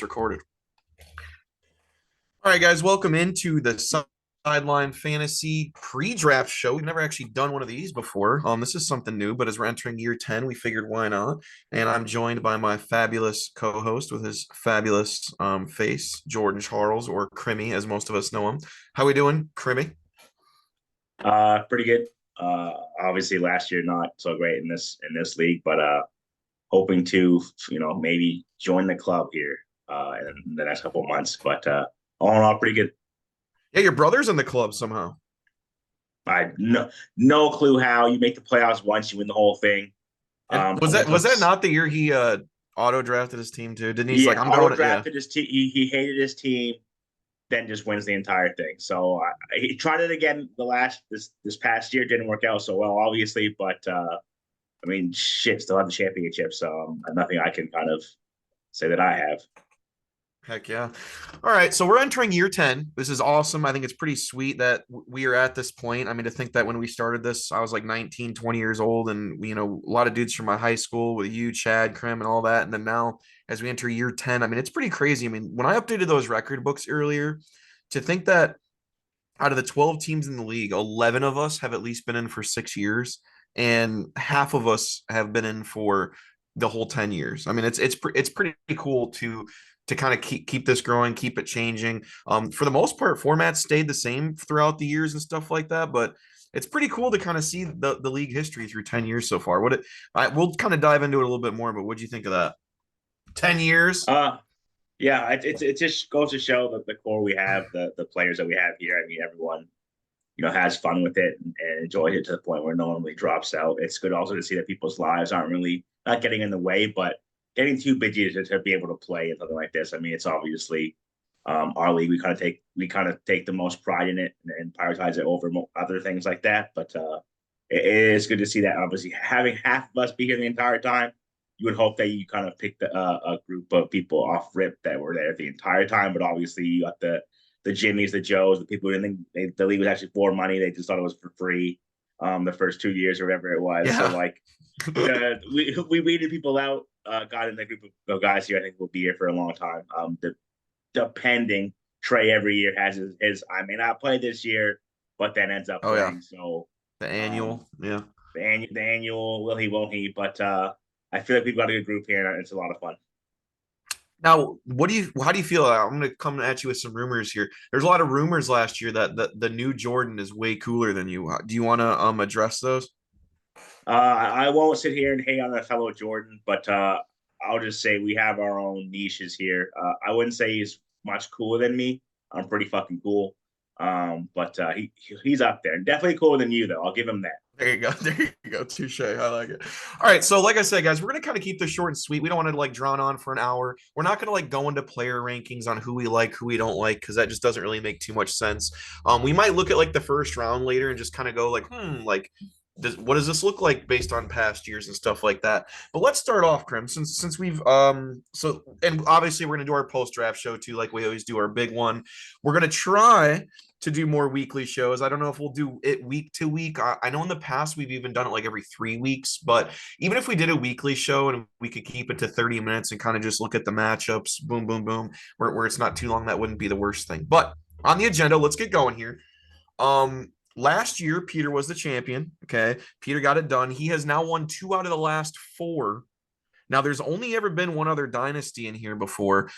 Recorded. All right, guys, welcome into the Sideline Fantasy Pre-Draft Show. We've never actually done one of these before. This is something new, but as we're entering year 10, we figured why not? And I'm joined by my fabulous co-host with his fabulous face, Jordan Charles, or Crimmy, as most of us know him. How we doing, Crimmy? Pretty good. Obviously last year not so great in this league, but hoping to maybe join the club here in the next couple of months. But all in all, pretty good. Yeah, your brother's in the club somehow. I no clue how you make the playoffs once you win the whole thing. Yeah. Was I that guess was that it's not the year he auto drafted his team too? Didn't he's like, yeah. I'm Auto going to, yeah. drafted his team. He hated his team, then just wins the entire thing. So he tried it again this past year. Didn't work out so well, obviously, but. I mean, shit, still have the championship, so nothing I can kind of say that I have. Heck yeah. All right. So we're entering year 10. This is awesome. I think it's pretty sweet that we are at this point. I mean, to think that when we started this, I was like 19, 20 years old, and, a lot of dudes from my high school with you, Chad, Krim, and all that. And then now, as we enter year 10, I mean, it's pretty crazy. I mean, when I updated those record books earlier, to think that out of the 12 teams in the league, 11 of us have at least been in for 6 years, and half of us have been in for the whole 10 years. I mean, it's pretty cool to kind of keep this growing, keep it changing. For the most part, formats stayed the same throughout the years and stuff like that, but it's pretty cool to kind of see the league history through 10 years so far. We'll kind of dive into it a little bit more, but what do you think of that? 10 years? Uh, yeah, it just goes to show that the core we have, the players that we have here. I mean, everyone has fun with it and enjoys it to the point where no one really drops out. It's good also to see that people's lives aren't really not getting in the way, but getting too busy to be able to play and something like this. I mean, it's obviously our league. We kind of take the most pride in it and prioritize it over other things like that. But it is good to see that. Obviously, having half of us be here the entire time, you would hope that you kind of pick a group of people off rip that were there the entire time. But obviously, you got the Jimmys, the Joes, the people who didn't think the league was actually for money. They just thought it was for free the first 2 years or whatever it was. So Yeah. like we weeded people out, got in the group of guys here. I think will be here for a long time. Depending Trey every year has his I may not play this year, but then ends up Oh yeah. playing. So The um, annual. Yeah. the annual will he won't he? But I feel like we've got a good group here, and it's a lot of fun. Now, how do you feel? I'm going to come at you with some rumors here. There's a lot of rumors last year that the new Jordan is way cooler than you. Do you want to address those? I won't sit here and hate on a fellow Jordan, but I'll just say we have our own niches here. I wouldn't say he's much cooler than me. I'm pretty fucking cool. But he's up there. Definitely cooler than you, though. I'll give him that. There you go. There you go. Touche. I like it. All right. So, like I said, guys, we're gonna kind of keep this short and sweet. We don't want to like drawn on for an hour. We're not gonna like go into player rankings on who we like, who we don't like, because that just doesn't really make too much sense. We might look at like the first round later and just kind of go like, like, what does this look like based on past years and stuff like that. But let's start off, Krim, since we've so and obviously we're gonna do our post draft show too, like we always do our big one. We're gonna try to do more weekly shows. I don't know if we'll do it week to week. I know in the past we've even done it like every 3 weeks, but even if we did a weekly show and we could keep it to 30 minutes and kind of just look at the matchups, boom, boom, boom, where it's not too long, that wouldn't be the worst thing. But on the agenda, let's get going here. Last year, Peter was the champion. Okay. Peter got it done. He has now won 2 out of the last 4. Now, there's only ever been one other dynasty in here before,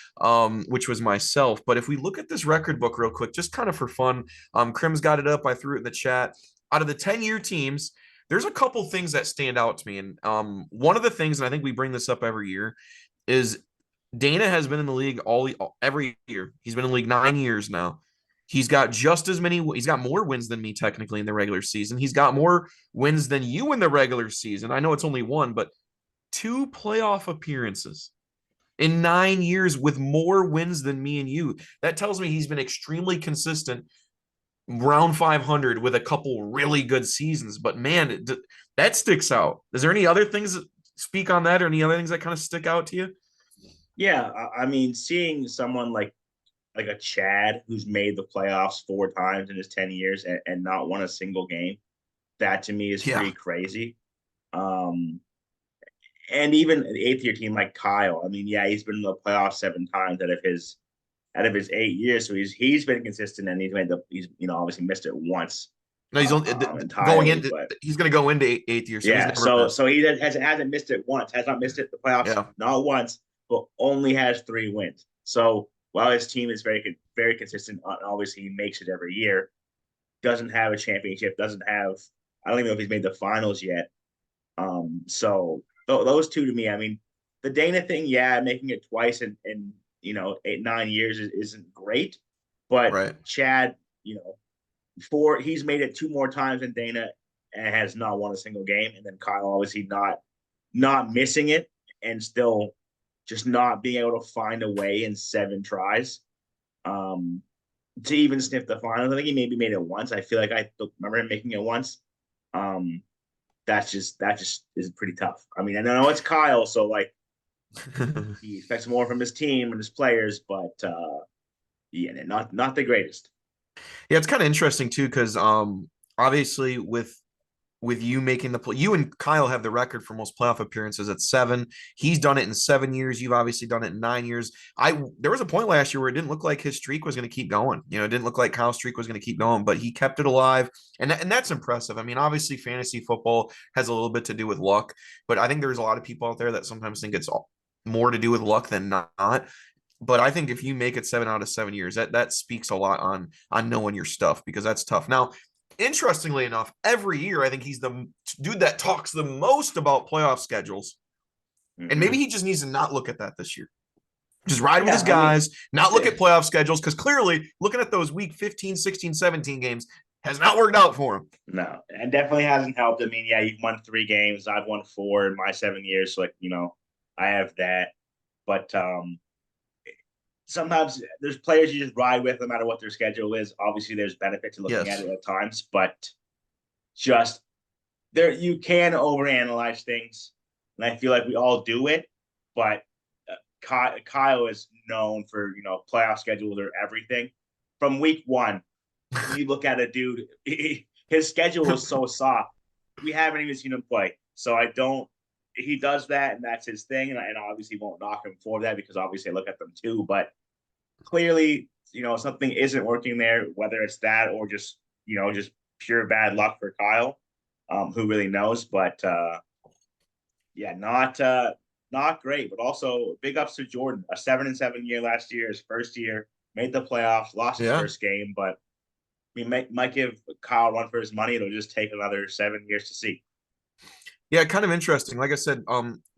which was myself. But if we look at this record book real quick, just kind of for fun, Krim's got it up. I threw it in the chat. Out of the 10-year teams, there's a couple things that stand out to me. And one of the things, and I think we bring this up every year, is Dana has been in the league every year. He's been in the league 9 years now. He's got just as many. He's got more wins than me technically in the regular season. He's got more wins than you in the regular season. I know it's only one, but 2 playoff appearances in 9 years with more wins than me and you. That tells me he's been extremely consistent, round 500 with a couple really good seasons. But man, that sticks out. Is there any other things that speak on that, or any other things that kind of stick out to you? Yeah, I mean, seeing someone like a Chad who's made the playoffs 4 times in his 10 years and not won a single game, that to me is Yeah. pretty crazy. Um, and even an eighth year team like Kyle. I mean, yeah, he's been in the playoffs 7 times out of his 8 years. So he's been consistent, and he's obviously missed it once No, he's only going entirely. into But he's going to go into eighth year, so he's yeah, never so missed. he hasn't missed it once. Has not missed it the playoffs Yeah, not once, but only has 3 wins. So while his team is very consistent, obviously he makes it every year. Doesn't have a championship. Doesn't have. I don't even know if he's made the finals yet. So those two to me, I mean, the Dana thing, yeah, making it twice in 8 9 years isn't great, but right. Chad, he's made it 2 more times than Dana and has not won a single game, and then Kyle obviously not missing it and still just not being able to find a way in 7 tries um, to even sniff the finals. I think he maybe made it once. I feel like I remember him making it once. Um, that just is pretty tough. I mean, I know it's Kyle, so like he expects more from his team and his players, but yeah, not the greatest. Yeah, it's kind of interesting too, because obviously with you making you and Kyle have the record for most playoff appearances at 7. He's done it in 7 years. You've obviously done it in 9 years. There was a point last year where it didn't look like his streak was going to keep going. It didn't look like Kyle's streak was going to keep going, but he kept it alive, and that's impressive. I mean, obviously, fantasy football has a little bit to do with luck, but I think there's a lot of people out there that sometimes think it's more to do with luck than not. But I think if you make it 7 out of 7 years, that speaks a lot on knowing your stuff, because that's tough. Now, interestingly enough, every year I think he's the dude that talks the most about playoff schedules. And maybe Mm-hmm. he just needs to not look at that this year. Just ride with his Yeah, I mean, guys, not look eh, at playoff schedules, because clearly looking at those week 15, 16, 17 games has not worked out for him. no, and definitely hasn't helped. I mean, yeah, you've won 3 games. I've won 4 in my 7 years. So like, I have that. But sometimes there's players you just ride with no matter what their schedule is. Obviously, there's benefit to looking at Yes. it at times, but just there you can overanalyze things, and I feel like we all do it. But Kyle is known for playoff schedules or everything. From week one, you look at a dude, his schedule is so soft. We haven't even seen him play, so I don't. He does that, and that's his thing, and I obviously won't knock him for that because obviously I look at them too. But clearly, something isn't working there, whether it's that or just pure bad luck for Kyle. Who really knows? But yeah, not great. But also big ups to Jordan, a 7-7 year last year, his first year, made the playoffs, lost his Yeah. first game, but we might give Kyle a run for his money. It'll just take another 7 years to see. Yeah, kind of interesting. Like I said,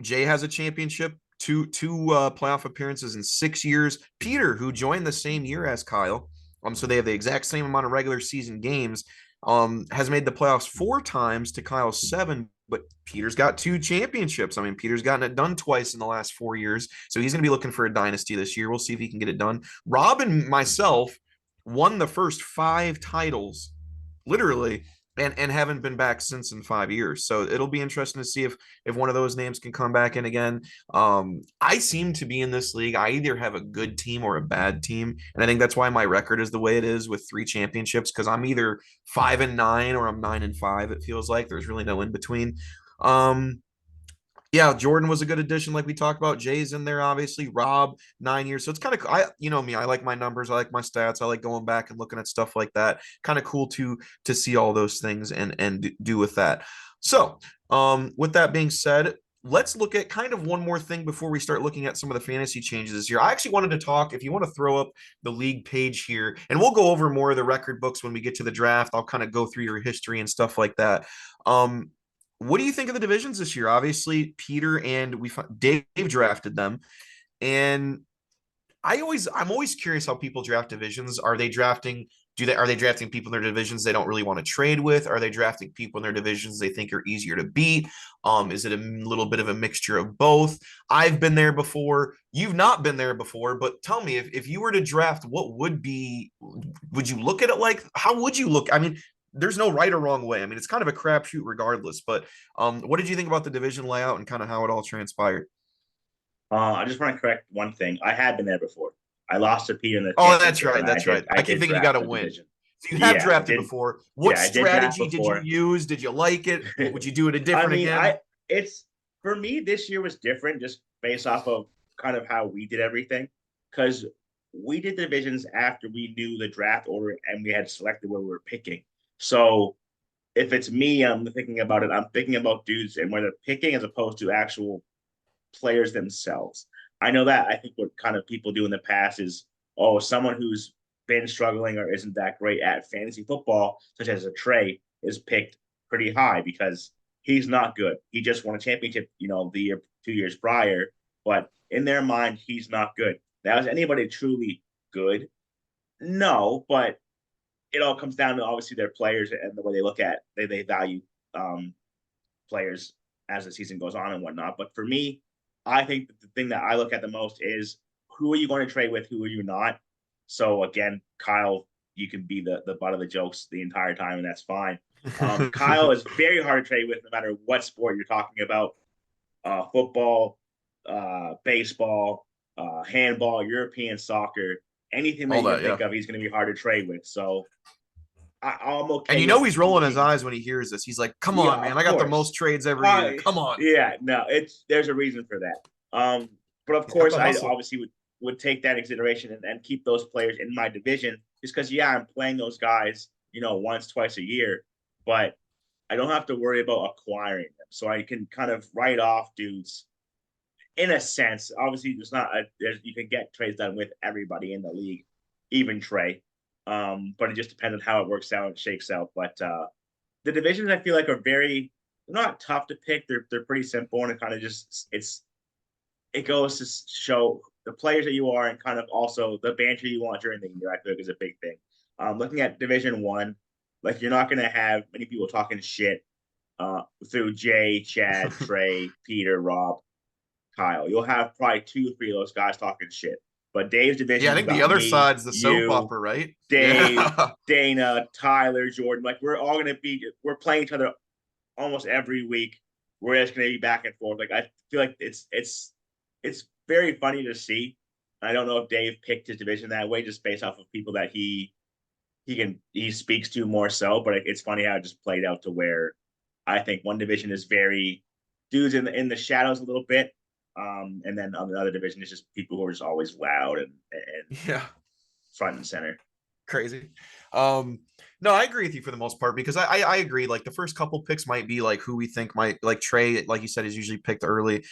Jay has a championship, two playoff appearances in 6 years. Peter, who joined the same year as Kyle, so they have the exact same amount of regular season games, has made the playoffs 4 times to Kyle's 7. But Peter's got 2 championships. I mean, Peter's gotten it done twice in the last 4 years, so he's going to be looking for a dynasty this year. We'll see if he can get it done. Rob and myself won the first 5 titles, literally, and haven't been back since in 5 years. So it'll be interesting to see if one of those names can come back in again. I seem to be in this league. I either have a good team or a bad team, and I think that's why my record is the way it is with 3 championships, because I'm either 5-9 or I'm 9-5. It feels like there's really no in between. Um, yeah, Jordan was a good addition, like we talked about. Jay's in there, obviously. Rob, 9 years. So it's kind of me. I like my numbers. I like my stats. I like going back and looking at stuff like that. Kind of cool to see all those things and do with that. So, with that being said, let's look at kind of one more thing before we start looking at some of the fantasy changes this year. I actually wanted to talk. If you want to throw up the league page here, and we'll go over more of the record books when we get to the draft. I'll kind of go through your history and stuff like that. Um, what do you think of the divisions this year? Obviously, Peter and Dave drafted them, and I'm always curious how people draft divisions. Are they drafting people in their divisions they don't really want to trade with? Are they drafting people in their divisions they think are easier to beat? Is it a little bit of a mixture of both? I've been there before. You've not been there before, but tell me, if you were to draft, would you look at it like, how would you look? I mean, there's no right or wrong way. I mean, it's kind of a crapshoot regardless, but what did you think about the division layout and kind of how it all transpired? I just want to correct one thing. I had been there before. I lost to Peter in the Oh, that's championship, right. and I That's right. did I I keep did thinking you got draft to the win. division. So you have Yeah, I drafted did. before. What Yeah, I did draft strategy did you before. use? Did you like it? Would you do it a I different mean, again? it's For me, this year was different just based off of kind of how we did everything. Because we did divisions after we knew the draft order and we had selected where we were picking. So if it's me, I'm thinking about it. I'm thinking about dudes and where they're picking as opposed to actual players themselves. I know that I think what kind of people do in the past is, oh, someone who's been struggling or isn't that great at fantasy football, such as a Trey, is picked pretty high because he's not good. He just won a championship, the year 2 years prior, but in their mind, he's not good. Now, is anybody truly good? No, but it all comes down to obviously their players and the way they look at they value um, players as the season goes on and whatnot. But for me, I think that the thing that I look at the most is who are you going to trade with, who are you not. So again, Kyle, you can be the butt of the jokes the entire time, and that's fine. Kyle is very hard to trade with, no matter what sport you're talking about. Football, baseball, handball, European soccer, anything that All you can that, think yeah. of, he's going to be hard to trade with. So I'm And okay you with know he's rolling his eyes when he hears this. He's like, "Come yeah, on, man! of I got the most course. trades every year. Come on." Yeah, no, it's there's a reason for that. But of He's got course, the I hustle. obviously would take that in consideration and keep those players in my division just because yeah, I'm playing those guys, once, twice a year, but I don't have to worry about acquiring them. So I can kind of write off dudes in a sense. Obviously, you can get trades done with everybody in the league, even Trey. But it just depends on how it works out and shakes out. But the divisions I feel like are very not tough to pick. They're pretty simple and it kind of just it goes to show the players that you are and kind of also the banter you want during the year. I feel like is a big thing. Looking at Division One, like you're not gonna have many people talking shit through Jay, Chad, Trey, Peter, Rob, Kyle. You'll have probably 2 or 3 of those guys talking shit. But Dave's Yeah, division, I you think the got other me, side's the soap you, opera, right? Dave, Yeah. Dana, Tyler, Jordan. Like we're playing each other almost every week. We're just gonna be back and forth. Like I feel like it's very funny to see. I don't know if Dave picked his division that way just based off of people that he speaks to more so, but it's funny how it just played out to where I think one division is very dudes in the shadows a little bit, and then on the other division is just people who are just always loud and Yeah. front and center. Crazy. Um, no, I agree with you for the most part because I agree. Like the first couple picks might be like who we think might like Trey, like you said, is usually picked early,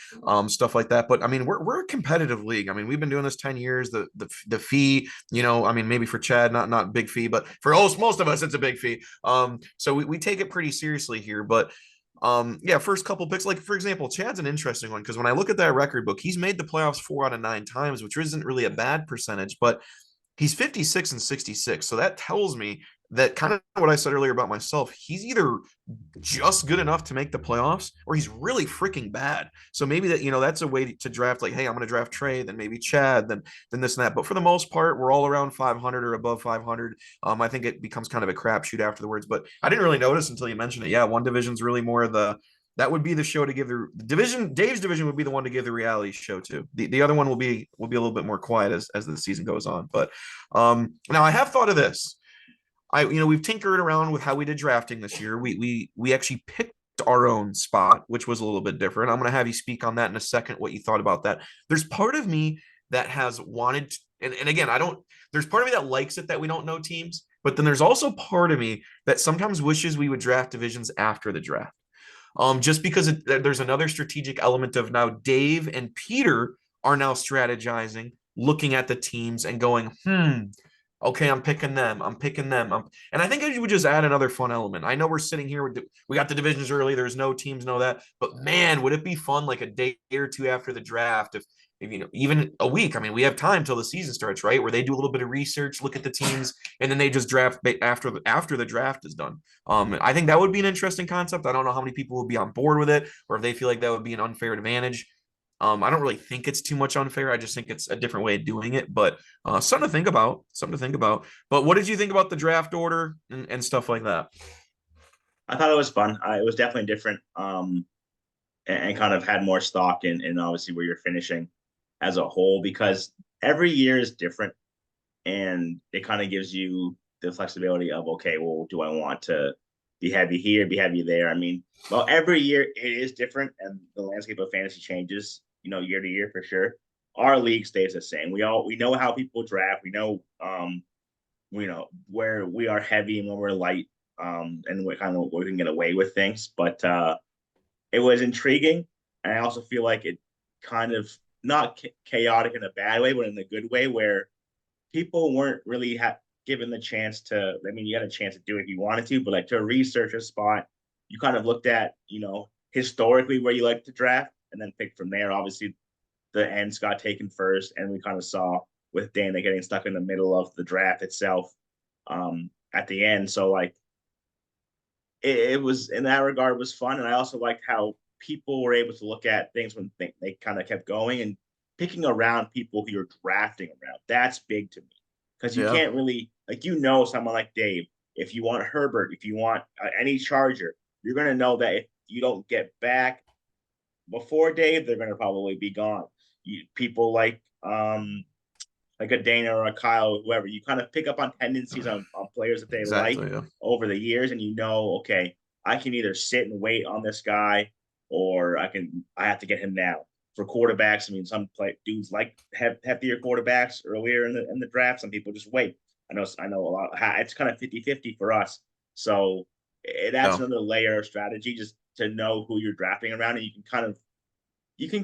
stuff like that. But I mean, we're a competitive league. I mean, we've been doing this 10 years. The fee, I mean, maybe for Chad, not big fee, but for most of us, it's a big fee. So we take it pretty seriously here. But yeah, first couple picks, like for example, Chad's an interesting one because when I look at that record book, he's made the playoffs 4 out of 9 times, which isn't really a bad percentage, but he's 56 and 66. So that tells me that kind of what I said earlier about myself, he's either just good enough to make the playoffs or he's really freaking bad. So maybe that, that's a way to draft like, hey, I'm going to draft Trey, then maybe Chad, then this and that. But for the most part, we're all around 500 or above 500. I think it becomes kind of a crapshoot afterwards, but I didn't really notice until you mentioned it. Yeah, one division's really more that would be the show to give the division. Dave's division would be the one to give the reality show to. The other one will be a little bit more quiet as the season goes on. But now I have thought of this. We've tinkered around with how we did drafting this year. We actually picked our own spot, which was a little bit different. I'm going to have you speak on that in a second. What you thought about that? There's part of me that has wanted, and again, I don't. There's part of me that likes it that we don't know teams, but then there's also part of me that sometimes wishes we would draft divisions after the draft. Just because there's another strategic element of now Dave and Peter are now strategizing, looking at the teams and going, okay, I'm picking them. I'm picking them. And I think it would just add another fun element. I know we're sitting here, we got the divisions early. There's no teams know that, but man, would it be fun like a day or two after the draft if even a week. I mean, we have time till the season starts, right? Where they do a little bit of research, look at the teams, and then they just draft after the draft is done. I think that would be an interesting concept. I don't know how many people would be on board with it, or if they feel like that would be an unfair advantage. I don't really think it's too much unfair. I just think it's a different way of doing it, but something to think about. Something to think about. But what did you think about the draft order and stuff like that? I thought it was fun. It was definitely different, and kind of had more stock in obviously where you're finishing as a whole because every year is different, and it kind of gives you the flexibility of okay, well, do I want to be heavy here, be heavy there. I mean, well, every year it is different, and the landscape of fantasy changes, year to year for sure. Our league stays the same. We know how people draft. We know where we are heavy and when we're light, and what kind of we can get away with things. But it was intriguing, and I also feel like it kind of not chaotic in a bad way, but in a good way, where people weren't really given the chance to. I mean, you got a chance to do it if you wanted to, but like to research a spot, you kind of looked at, historically where you like to draft, and then picked from there. Obviously, the ends got taken first, and we kind of saw with Dana getting stuck in the middle of the draft itself at the end. So like it was in that regard was fun, and I also liked how people were able to look at things when they kind of kept going and picking around people who you're drafting around. That's big to me because you Yeah. can't really someone like Dave. If you want Herbert, if you want any Charger, you're gonna know that if you don't get back before Dave, they're gonna probably be gone. People like a Dana or a Kyle, whoever, you kind of pick up on tendencies on players that they like Exactly. Yeah. over the years, and okay, I can either sit and wait on this guy, or I have to get him now. For quarterbacks, I mean, some dudes like have heftier quarterbacks earlier in the draft. Some people just wait. I know a lot. It's kind of 50-50 for us. So that's Yeah. another layer of strategy, just to know who you're drafting around, and you can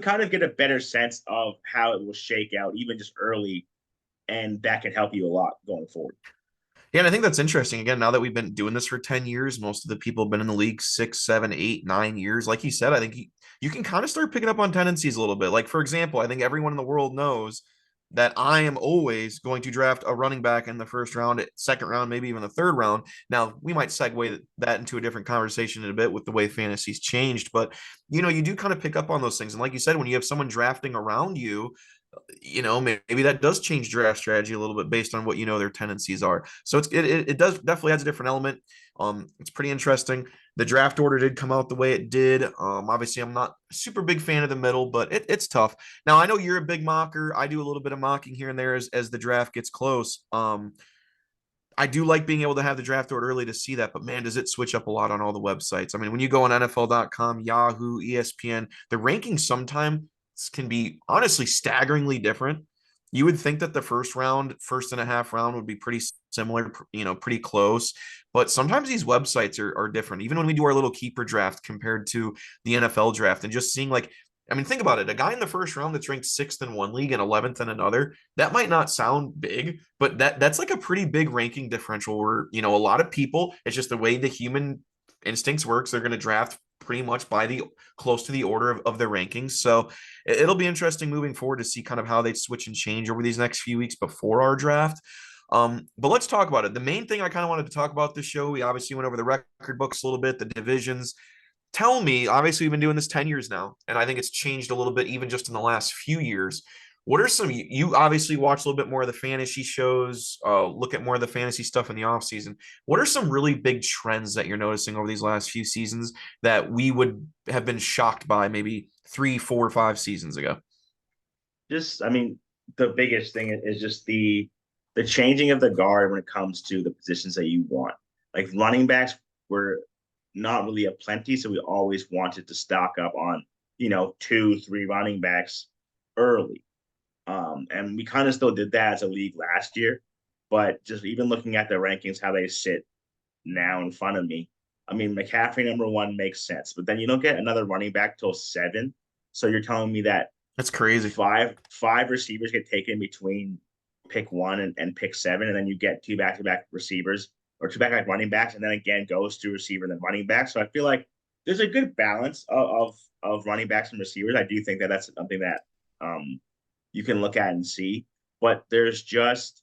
kind of get a better sense of how it will shake out, even just early, and that can help you a lot going forward. Yeah, and I think that's interesting. Again, now that we've been doing this for 10 years, most of the people have been in the league 6, 7, 8, 9 years. Like you said, I think you can kind of start picking up on tendencies a little bit. Like, for example, I think everyone in the world knows that I am always going to draft a running back in the first round, second round, maybe even the third round. Now, we might segue that into a different conversation in a bit with the way fantasy's changed, but you do kind of pick up on those things. And like you said, when you have someone drafting around you, maybe that does change draft strategy a little bit based on what their tendencies are. So it does definitely adds a different element. It's pretty interesting. The draft order did come out the way it did. Obviously, I'm not a super big fan of the middle, but it's tough. Now, I know you're a big mocker. I do a little bit of mocking here and there as the draft gets close. I do like being able to have the draft order early to see that, but man, does it switch up a lot on all the websites. I mean, when you go on NFL.com, Yahoo, ESPN, the rankings sometimes can be honestly staggeringly different. You would think that the first and a half round would be pretty similar, pretty close. But sometimes these websites are different. Even when we do our little keeper draft compared to the NFL draft, and just seeing like, I mean, think about it. A guy in the first round that's ranked sixth in one league and 11th in another, that might not sound big, but that's like a pretty big ranking differential where, a lot of people, it's just the way the human instincts works. They're going to draft pretty much by the close to the order of their rankings. So it'll be interesting moving forward to see kind of how they switch and change over these next few weeks before our draft. But let's talk about it. The main thing I kind of wanted to talk about this show, we obviously went over the record books a little bit, the divisions. Tell me, obviously, we've been doing this 10 years now, and I think it's changed a little bit even just in the last few years. What are some, you obviously watch a little bit more of the fantasy shows, look at more of the fantasy stuff in the off season. What are some really big trends that you're noticing over these last few seasons that we would have been shocked by maybe 3, 4, 5 seasons ago? I mean, the biggest thing is just the changing of the guard when it comes to the positions that you want. Like running backs were not really a plenty, so we always wanted to stock up on 2, 3 running backs early. And we kind of still did that as a league last year, but just even looking at the rankings, how they sit now in front of me, I mean, McCaffrey number one makes sense, but then you don't get another running back till 7. So you're telling me that That's crazy. five receivers get taken between pick 1 and pick 7, and then you get 2 back-to-back receivers or 2 back-to-back running backs, and then again goes to receiver and then running back. So I feel like there's a good balance of running backs and receivers. I do think that that's something that you can look at and see, but there's just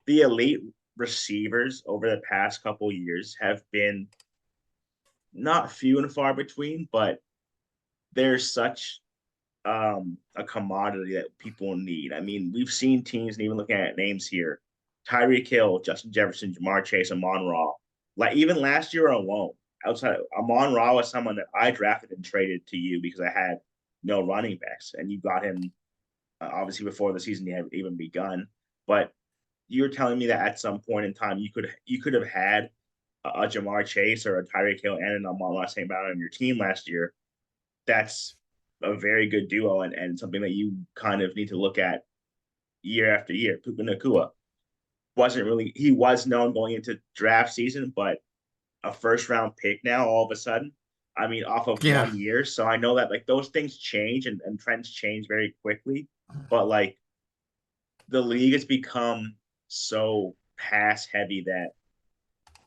the elite receivers over the past couple years have been not few and far between, but there's such a commodity that people need. I mean, we've seen teams, and even looking at names here, Tyreek Hill, Justin Jefferson, Jamar Chase, Amon Ra. Like even last year alone, outside of Amon Ra was someone that I drafted and traded to you because I had no running backs, and you got him obviously before the season had even begun. But you're telling me that at some point in time you could have had a Jamar Chase or a Tyreek Hill and an Amon St. Brown on your team last year, that's a very good duo and something that you kind of need to look at year after year. Puka Nakua wasn't really, he was known going into draft season, but a first round pick now all of a sudden. I mean, off of Yeah. 1 year. So I know that like those things change and trends change very quickly. But like the league has become so pass heavy that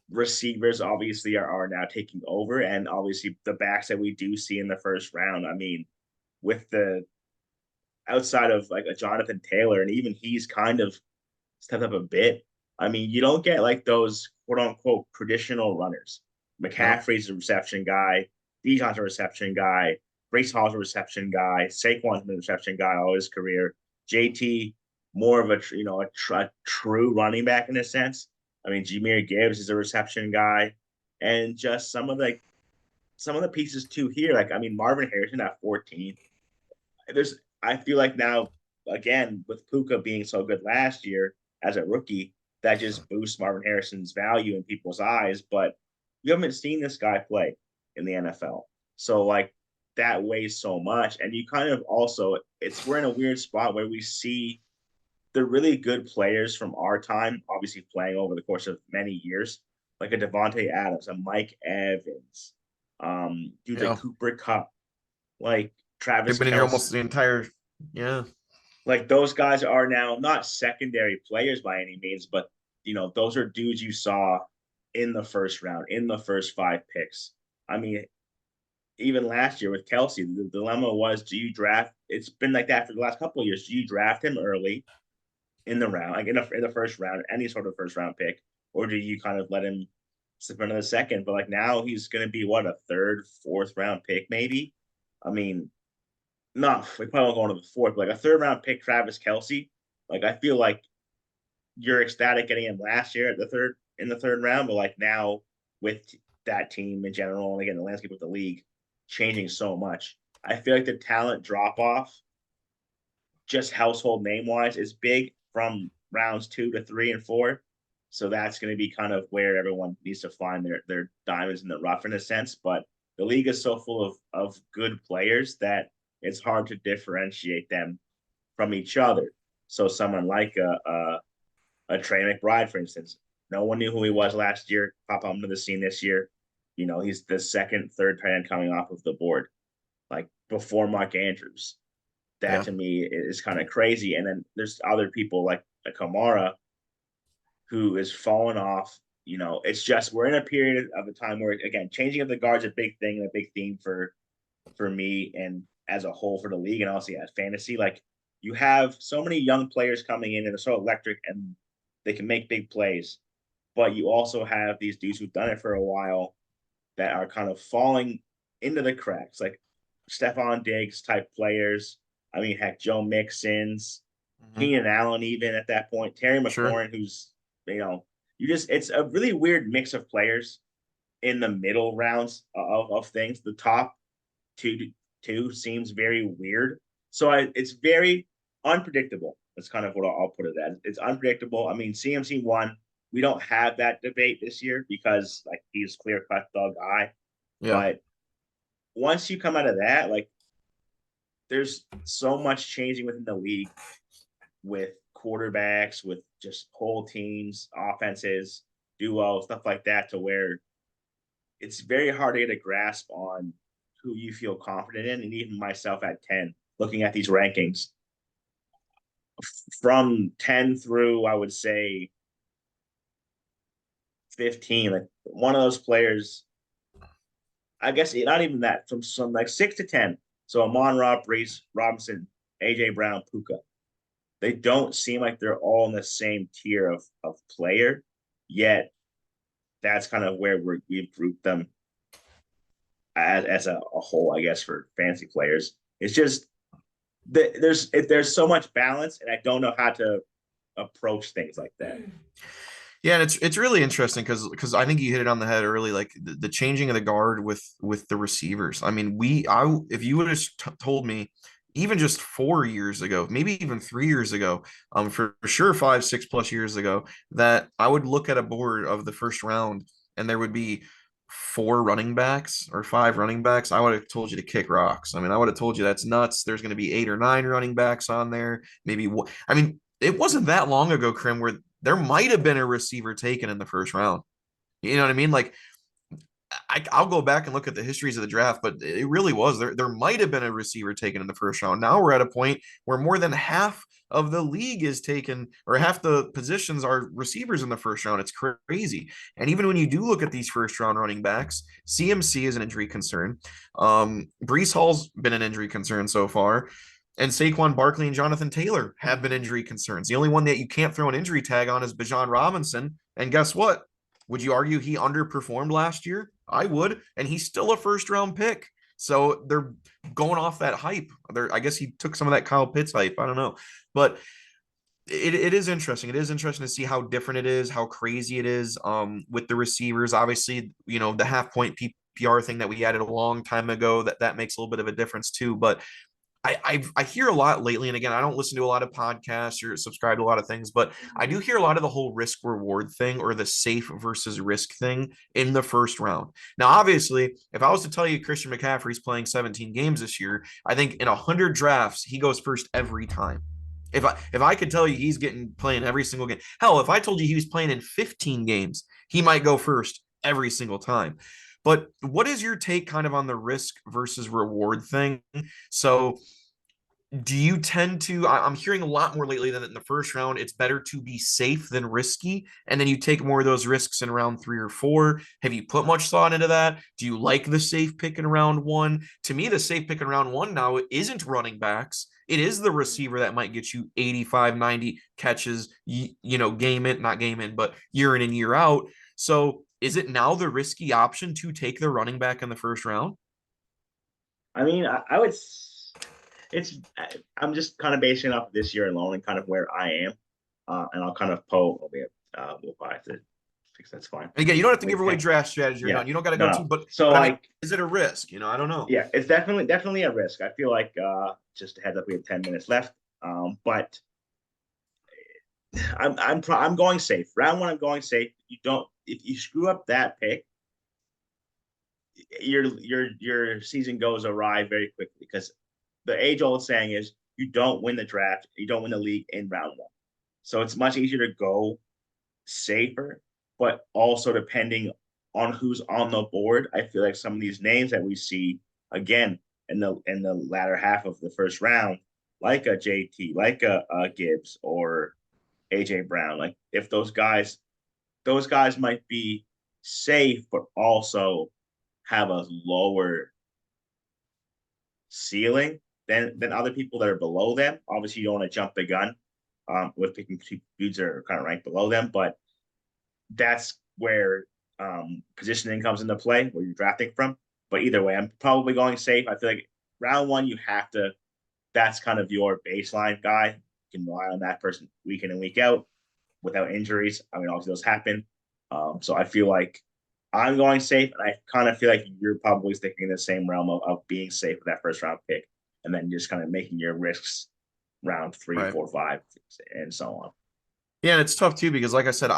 receivers obviously are now taking over. And obviously the backs that we do see in the first round, I mean, with the outside of like a Jonathan Taylor, and even he's kind of stepped up a bit. I mean, you don't get like those quote unquote traditional runners. No. McCaffrey's a reception guy. Bijan's a reception guy. Brace Hall's a reception guy. Saquon's been a reception guy all his career. JT, more of a true running back in a sense. I mean, Jameer Gibbs is a reception guy, and just some of the pieces too here. Like I mean, Marvin Harrison at 14. There's I feel like now again with Puka being so good last year as a rookie, that just boosts Marvin Harrison's value in people's eyes. But you haven't seen this guy play in the NFL, so like that weighs so much. And you kind of also it's we're in a weird spot where we see the really good players from our time, obviously playing over the course of many years, like a Devontae Adams, a Mike Evans, dudes like Yeah. Cooper Cup, like They've Travis been in here Kelsey. almost the entire. Yeah. Like those guys are now not secondary players by any means, but those are dudes you saw in the first round, in the first five picks. I mean, even last year with Kelsey, the dilemma was: do you draft? It's been like that for the last couple of years. Do you draft him early in the round, like in the first round, any sort of first round pick, or do you kind of let him slip into the second? But like now he's going to be what, a third, fourth round pick, maybe. I mean, not we probably won't go into the fourth, but like a third round pick, Travis Kelsey. Like I feel like you're ecstatic getting him last year at the third round, but like now with that team in general, and again the landscape of the league changing so much, I feel like the talent drop off, just household name wise, is big from rounds 2 to 3 and 4. So that's going to be kind of where everyone needs to find their diamonds in the rough in a sense. But the league is so full of good players that it's hard to differentiate them from each other. So someone like a Trey McBride, for instance, no one knew who he was last year. Pop onto the scene this year. He's the second, third tight end coming off of the board, like before Mark Andrews. That Yeah. to me is kind of crazy. And then there's other people like a Kamara who is falling off. It's just we're in a period of a time where again, changing of the guards a big thing and a big theme for me and as a whole for the league and also at fantasy. Like you have so many young players coming in and they're so electric and they can make big plays, but you also have these dudes who've done it for a while that are kind of falling into the cracks, like Stephon Diggs type players. I mean, heck, Joe Mixon's, Hmm. Keenan Allen, even at that point, Terry Sure. McLaurin, who's, it's a really weird mix of players in the middle rounds of things. The top two two seems very weird. So it's very unpredictable. That's kind of what I'll put it as. It's unpredictable. I mean, CMC won. We don't have that debate this year because like he's clear cut the guy. Yeah. But once you come out of that, like there's so much changing within the league with quarterbacks, with just whole teams, offenses, duo, stuff like that, to where it's very hard to get a grasp on who you feel confident in. And even myself at 10, looking at these rankings from 10 through, I would say 15, like one of those players, I guess not even that, from some like 6 to 10. So Amon Rob, Brace, Robinson, AJ Brown, Puka. They don't seem like they're all in the same tier of player, yet that's kind of where we've grouped them as a whole, I guess, for fantasy players. It's just there's so much balance, and I don't know how to approach things like that. Yeah, and it's really interesting because I think you hit it on the head early, like the changing of the guard with the receivers. I mean, if you would have told me even just 4 years ago, maybe even 3 years ago, for sure 5, 6 plus years ago, that I would look at a board of the first round and there would be four running backs or five running backs, I would have told you to kick rocks. I mean, I would have told you that's nuts. There's going to be eight or nine running backs on there. Maybe I mean, it wasn't that long ago, Krim, where there might have been a receiver taken in the first round. You know what I mean? Like I'll go back and look at the histories of the draft, but it really was there might have been a receiver taken in the first round. Now we're at a point where more than half of the league is taken, or half the positions are receivers in the first round. It's crazy. And even when you do look at these first round running backs, CMC is an injury concern. Brees Hall's been an injury concern so far. And Saquon Barkley and Jonathan Taylor have been injury concerns. The only one that you can't throw an injury tag on is Bijan Robinson. And guess what? Would you argue he underperformed last year? I would, and he's still a first round pick. So they're going off that hype. I guess he took some of that Kyle Pitts hype. I don't know, but it is interesting. It is interesting to see how different it is, how crazy it is. With the receivers, obviously, the half point PPR thing that we added a long time ago that makes a little bit of a difference too. But I hear a lot lately, and again, I don't listen to a lot of podcasts or subscribe to a lot of things, but I do hear a lot of the whole risk reward thing or the safe versus risk thing in the first round. Now, obviously, if I was to tell you Christian McCaffrey's playing 17 games this year, I think in 100 drafts he goes first every time. If I could tell you he's getting playing every single game, hell, if I told you he was playing in 15 games, he might go first every single time. But what is your take kind of on the risk versus reward thing? So do you tend to I'm hearing a lot more lately than in the first round, it's better to be safe than risky, and then you take more of those risks in round 3 or 4. Have you put much thought into that? Do you like the safe pick in round 1? To me, the safe pick in round 1 now isn't running backs. It is the receiver that might get you 85, 90 catches, game in, not game in, but year in and year out. So is it now the risky option to take the running back in the first round? I mean, I would. It's. I'm just kind of basing it off this year alone and kind of where I am, and I'll kind of poll. We'll have to fix. That's fine. And again, you don't have to Wait, give away draft strategy or yeah, none. You don't got to no, go no. to, but So I mean, like, is it a risk? I don't know. yeah, it's definitely a risk. I feel like just a heads up, we have 10 minutes left. But I'm going safe. Round 1, I'm going safe. You don't if you screw up that pick, your season goes awry very quickly because the age old saying is you don't win the draft, you don't win the league in round 1. So it's much easier to go safer, but also depending on who's on the board, I feel like some of these names that we see again in the latter half of the first round, like a JT, like a Gibbs or AJ Brown, like if those guys might be safe, but also have a lower ceiling than other people that are below them. Obviously, you don't want to jump the gun with picking dudes that are kind of ranked below them, but that's where positioning comes into play, where you're drafting from. But either way, I'm probably going safe. I feel like round 1, you have to. That's kind of your baseline guy. You can rely on that person week in and week out without injuries. I mean, obviously those happen. So I feel like I'm going safe, and I kind of feel like you're probably sticking in the same realm of being safe with that first round pick, and then just kind of making your risks round 3, Right. 4, 5, and so on. Yeah, and it's tough too because, like I said,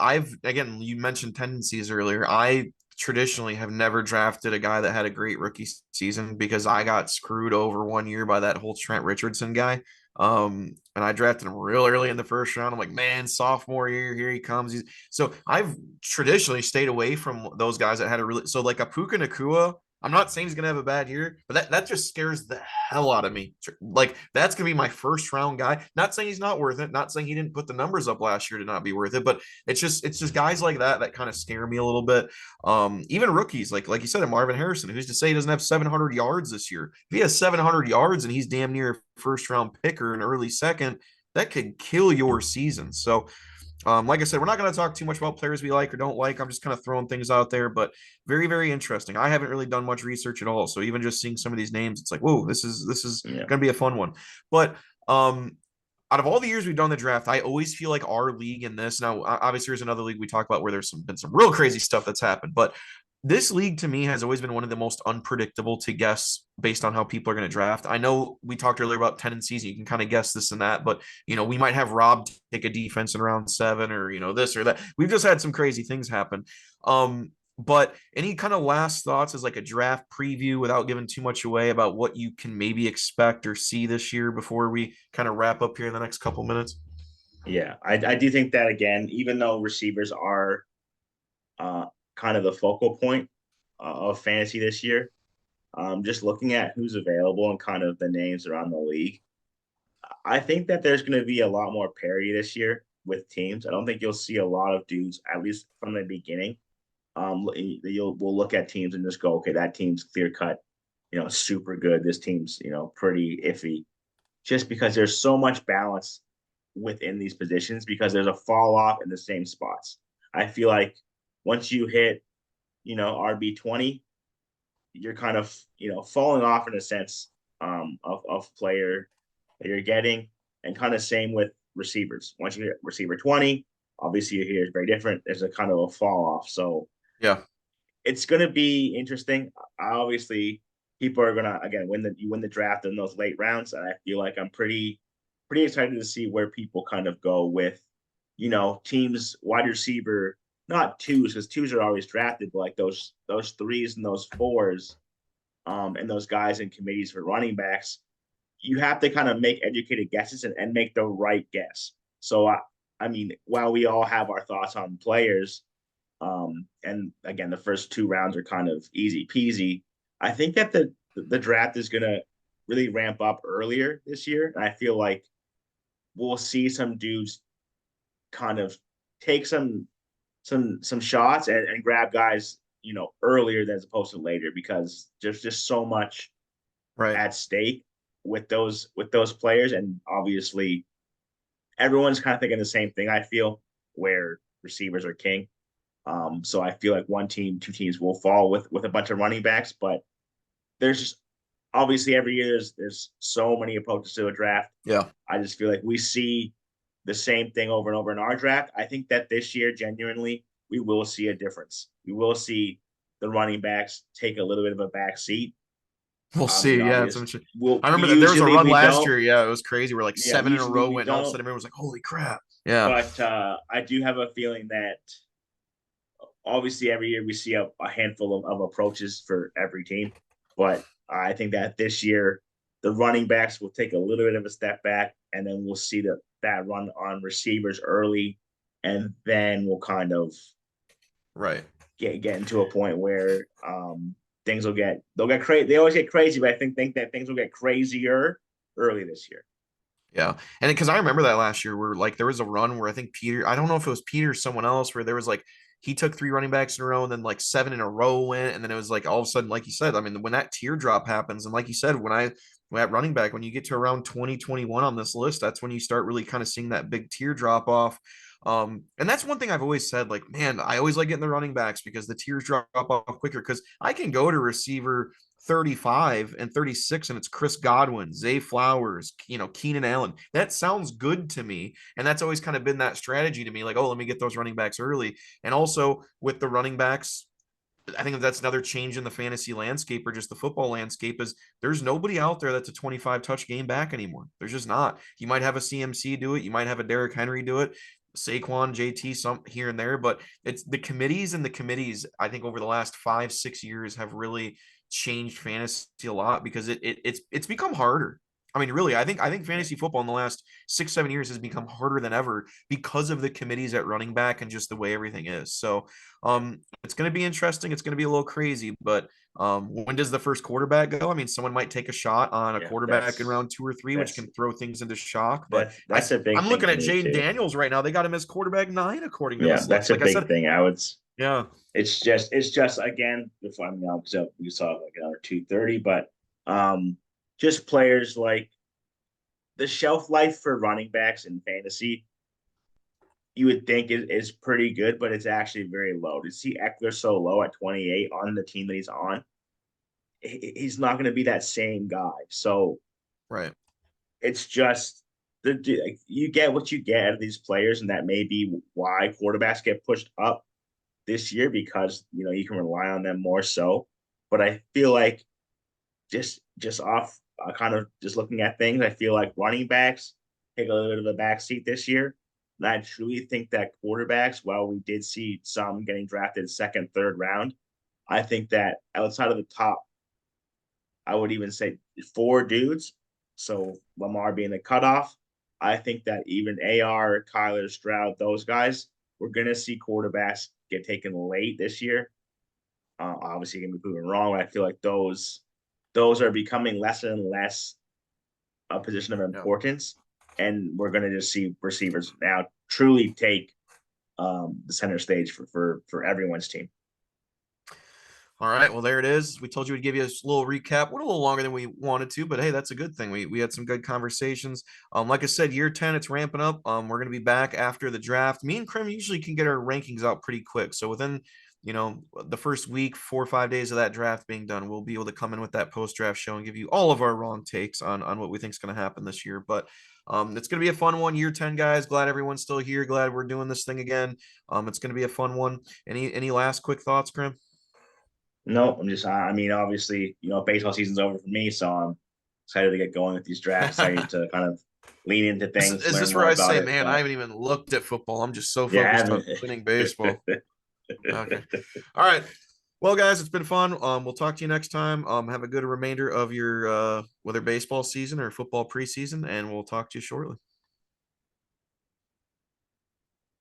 again, you mentioned tendencies earlier. I traditionally have never drafted a guy that had a great rookie season because I got screwed over one year by that whole Trent Richardson guy. And I drafted him real early in the first round. I'm like, man, sophomore year, here he comes. So I've traditionally stayed away from those guys that had a really, so like a Puka Nakua. I'm not saying he's gonna have a bad year, but that just scares the hell out of me. Like that's gonna be my first round guy. Not saying he's not worth it. Not saying he didn't put the numbers up last year to not be worth it, but it's just guys like that kind of scare me a little bit. Even rookies like you said, Marvin Harrison, who's to say he doesn't have 700 yards this year? If he has 700 yards and he's damn near a first round picker, an early second, that could kill your season. So like I said, we're not going to talk too much about players we like or don't like. I'm just kind of throwing things out there, but very, very interesting. I haven't really done much research at all, so even just seeing some of these names, it's like, whoa, this is Yeah. going to be a fun one. But out of all the years we've done the draft, I always feel like our league in this. Now, obviously, there's another league we talk about where there's been some real crazy stuff that's happened, but this league to me has always been one of the most unpredictable to guess based on how people are going to draft. I know we talked earlier about tendencies. You can kind of guess this and that, but we might have Rob take a defense in round 7 or, this or that. We've just had some crazy things happen. But any kind of last thoughts as like a draft preview without giving too much away about what you can maybe expect or see this year before we kind of wrap up here in the next couple minutes? Yeah, I do think that again, even though receivers are uh, kind of the focal point of fantasy this year, just looking at who's available and kind of the names around the league, I think that there's going to be a lot more parity this year with teams. I don't think you'll see a lot of dudes, at least from the beginning. We'll look at teams and just go, okay, that team's clear cut, super good. This team's pretty iffy, just because there's so much balance within these positions because there's a fall off in the same spots. I feel like once you hit, RB20, you're kind of, falling off in a sense of player that you're getting, and kind of same with receivers. Once you hit receiver 20, obviously here is very different. There's a kind of a fall off. So Yeah. it's going to be interesting. Obviously, people are gonna again win the draft in those late rounds, and I feel like I'm pretty excited to see where people kind of go with, teams wide receiver, not twos because twos are always drafted, but like those threes and those fours, and those guys in committees for running backs. You have to kind of make educated guesses and make the right guess. So I mean, while we all have our thoughts on players, and again, the first two rounds are kind of easy peasy. I think that the draft is going to really ramp up earlier this year, and I feel like we'll see some dudes kind of take some shots and grab guys, earlier than as opposed to later because there's just so much Right. at stake with those players, and obviously everyone's kind of thinking the same thing. I feel where receivers are king. So I feel like one team, two teams will fall with a bunch of running backs, but there's just obviously every year there's so many approaches to a draft. Yeah. I just feel like we see the same thing over and over in our draft. I think that this year, genuinely, we will see a difference. We will see the running backs take a little bit of a back seat. We'll I mean, see. Yeah. obvious. I We'll remember that there was a usually run we last don't. year. Yeah. It was crazy. We're like Yeah, seven in a usually row we went, and all of a don't. sudden everyone was like, holy crap. Yeah. But I do have a feeling that obviously every year we see a handful of approaches for every team, but I think that this year the running backs will take a little bit of a step back, and then we'll see that run on receivers early, and then we'll kind of Right. get into a point where things they'll get crazy. They always get crazy, but I think that things will get crazier early this year. Yeah. And because I remember that last year where like there was a run where I think Peter, I don't know if it was Peter or someone else, where there was like he took three running backs in a row and then like seven in a row went. And then it was like all of a sudden, like you said, I mean, when that teardrop happens, and like you said, when at running back, when you get to around 2021 on this list, that's when you start really kind of seeing that big teardrop off. And that's one thing I've always said, like, man, I always like getting the running backs because the tiers drop off quicker. Because I can go to receiver 35 and 36 and it's Chris Godwin, Zay Flowers, Keenan Allen. That sounds good to me. And that's always kind of been that strategy to me, like, oh, let me get those running backs early. And also with the running backs, I think that's another change in the fantasy landscape or just the football landscape is there's nobody out there that's a 25 touch game back anymore. There's just not. You might have a CMC do it. You might have a Derrick Henry do it. Saquon, JT, some here and there, but it's the committees and the committees. I think over the last 5, 6 years have really changed fantasy a lot because it's become harder. I mean, really, I think Yeah, fantasy football in the last 6, 7 years has become harder than ever because of the committees at running back and just the way everything is. So it's going to be interesting. It's going to be a little crazy, but when does the first quarterback go? I mean, someone might take a shot on a yeah, quarterback in round 2 or 3, which that's can throw things into shock. But that's a big I'm thing looking for at me Jaden too. Daniels right now. They got him as quarterback 9 according to Yeah, this that's list. a Like I big said, thing. I would. yeah, It's just again before I mean, so we saw like another 230, but just players like the shelf life for running backs in fantasy, you would think is pretty good, but it's actually very low. To see Eckler so low at 28 on the team that he's on, he's not going to be that same guy. So right, it's just like, you get what you get out of these players, and that may be why quarterbacks get pushed up this year because you can rely on them more so. But I feel like just off kind of just looking at things, I feel like running backs take a little bit of a backseat this year. I truly think that quarterbacks, while we did see some getting drafted second, third round, I think that outside of the top, I would even say four dudes. So Lamar being the cutoff, I think that even AR, Kyler, Stroud, those guys, we're gonna see quarterbacks get taken late this year. Obviously, gonna be proven wrong, but I feel like those are becoming less and less a position of Yeah. importance, and we're gonna just see receivers now truly take the center stage for everyone's team. All right. Well, there it is. We told you we'd give you a little recap. Went a little longer than we wanted to, but hey, that's a good thing. We had some good conversations. Like I said, year 10, it's ramping up. We're gonna be back after the draft. Me and Krim usually can get our rankings out pretty quick. So within, the first week, 4 or 5 days of that draft being done, we'll be able to come in with that post-draft show and give you all of our wrong takes on what we think is gonna happen this year. But it's gonna be a fun one, year 10, guys. Glad everyone's still here. Glad we're doing this thing again. It's gonna be a fun one. Any last quick thoughts, Krim? No, I'm just, I mean, obviously, baseball season's over for me, so I'm excited to get going with these drafts, excited to kind of lean into things, Is learn this where more I about say, it. man, I But haven't even looked at football. I'm just so yeah, I focused on haven't. winning baseball. Okay. All right. Well, guys, it's been fun. We'll talk to you next time. Have a good remainder of your whether baseball season or football preseason, and we'll talk to you shortly.